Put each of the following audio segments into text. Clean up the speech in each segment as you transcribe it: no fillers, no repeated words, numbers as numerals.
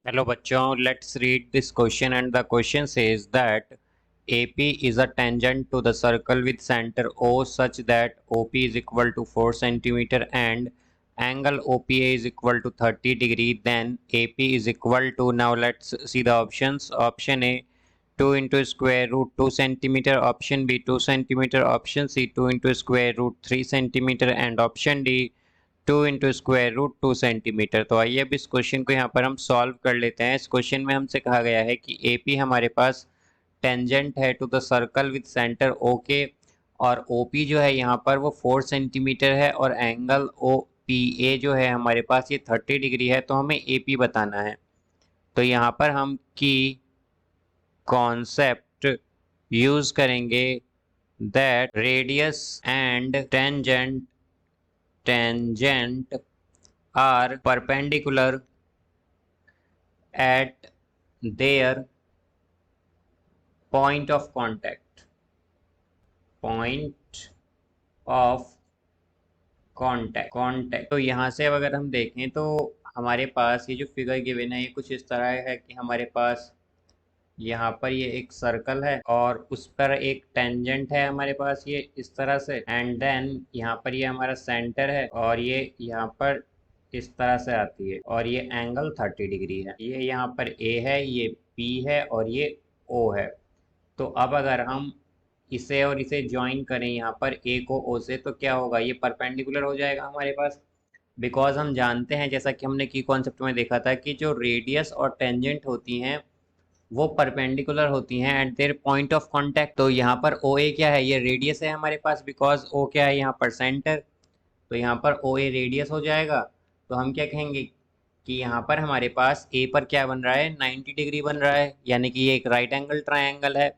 Hello bachcho, let's read this question, and the question says that AP is a tangent to the circle with center O such that OP is equal to 4 centimeter and angle OPA is equal to 30 degree. Then AP is equal to, now let's see the options. Option A 2 into square root 2 centimeter, option B 2 centimeter, option C 2 into square root 3 centimeter, and option D 2 into square root 2 centimetre. तो आइए अब इस question को यहाँ पर हम solve कर लेते हैं। इस क्वेश्चन में हमसे कहा गया है कि AP हमारे पास टेंजेंट है to the circle with centre OK, और OP जो है यहाँ पर वो 4 सेंटीमीटर है, और एंगल OPA जो है हमारे पास ये 30 डिग्री है। तो हमें AP बताना है। तो यहाँ पर हम की कॉन्सेप्ट यूज करेंगे, that radius and tangent are perpendicular at their point of contact. तो यहाँ से अगर हम देखें तो हमारे पास ये जो फिगर गिवन है ये कुछ इस तरह है कि हमारे पास यहाँ पर ये एक सर्कल है और उस पर एक टेंजेंट है हमारे पास ये इस तरह से, एंड देन यहाँ पर ये हमारा सेंटर है और ये यहाँ पर इस तरह से आती है, और ये एंगल 30 डिग्री है। ये यहाँ पर A है, ये P है और ये O है। तो अब अगर हम इसे और इसे ज्वाइन करें यहाँ पर A को O से, तो क्या होगा, ये परपेंडिकुलर हो जाएगा हमारे पास। बिकॉज हम जानते हैं, जैसा कि हमने की कॉन्सेप्ट में देखा था, कि जो रेडियस और टेंजेंट होती हैं वो परपेंडिकुलर होती हैं eight their point of contact. तो यहाँ पर ओ ए क्या है, ये रेडियस है हमारे पास, बिकॉज ओ क्या है यहाँ पर सेंटर। तो यहाँ पर ओ ए रेडियस हो जाएगा। तो हम क्या कहेंगे कि यहाँ पर हमारे पास ए पर क्या बन रहा है, 90 डिग्री बन रहा है, यानी कि ये एक राइट एंगल ट्रायंगल है।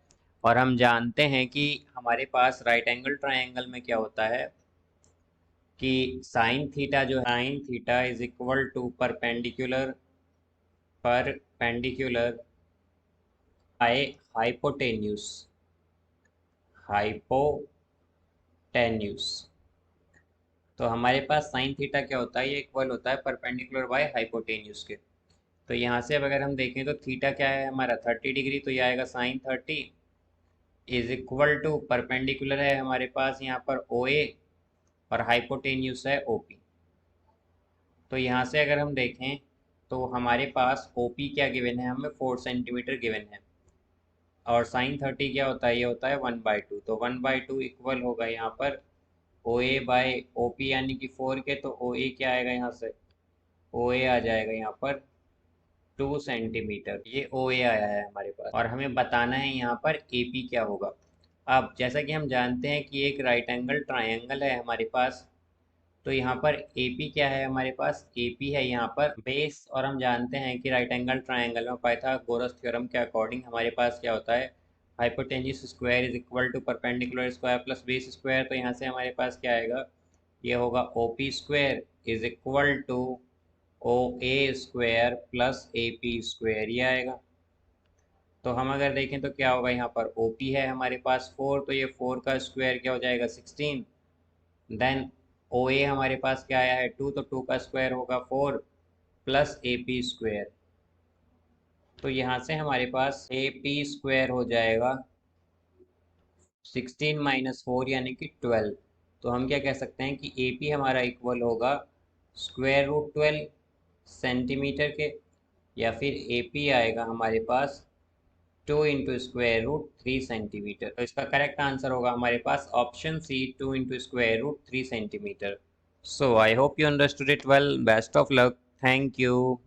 और हम जानते हैं कि हमारे पास राइट एंगल ट्रायंगल में क्या होता है कि साइन थीटा जो है, sine theta is equal to perpendicular hypotenuse तो हमारे पास साइन थीटा क्या होता है, ये इक्वल होता है परपेंडिकुलर बाय हाइपोटेन्यूस के। तो यहाँ से अब अगर हम देखें तो थीटा क्या है हमारा 30 डिग्री, तो ये आएगा sine 30 is equal to perpendicular है हमारे पास यहाँ पर ओ ए और हाइपोटेन्यूस है ओ पी। तो यहाँ से अगर हम देखें तो हमारे पास ओ पी क्या गिवन है, हमें 4 सेंटीमीटर गिवन है, और साइन 30 क्या होता है, ये होता है 1/2। तो 1/2 इक्वल होगा यहाँ पर ओ ए बाय ओ पी, यानी कि 4 के। तो ओ ए क्या आएगा यहाँ से, ओ ए आ जाएगा यहाँ पर 2 सेंटीमीटर। ये ओ ए आया है हमारे पास, और हमें बताना है यहाँ पर ए पी क्या होगा। अब जैसा कि हम जानते हैं कि एक राइट एंगल ट्रायंगल है हमारे पास, तो यहाँ पर ए पी क्या है हमारे पास, ए पी है यहाँ पर बेस। और हम जानते हैं कि राइट एंगल ट्रायंगल में पाइथागोरस थ्योरम के अकॉर्डिंग हमारे पास क्या होता है, hypotenuse square is equal to perpendicular square plus base square. तो यहाँ से हमारे पास क्या आएगा, ये होगा O P square is equal to O A square plus A P square, ये आएगा। तो हम अगर देखें तो क्या होगा, यहाँ पर ओ पी है हमारे पास 4, तो ये 4 का स्क्वायर क्या हो जाएगा 16। देन ओ ए हमारे पास क्या आया है 2, तो 2 का स्क्वायर होगा 4 प्लस ए पी स्क्वायर। तो यहाँ से हमारे पास ए पी स्क्वायर हो जाएगा 16 माइनस 4 यानी कि 12। तो हम क्या कह सकते हैं कि ए पी हमारा इक्वल होगा स्क्वायर रूट 12 सेंटीमीटर के, या फिर ए पी आएगा हमारे पास 2 into स्क्वायर रूट 3 सेंटीमीटर। तो इसका करेक्ट आंसर होगा हमारे पास option C 2 into square root 3 centimetre. So I hope you understood it well. Best of luck. Thank you.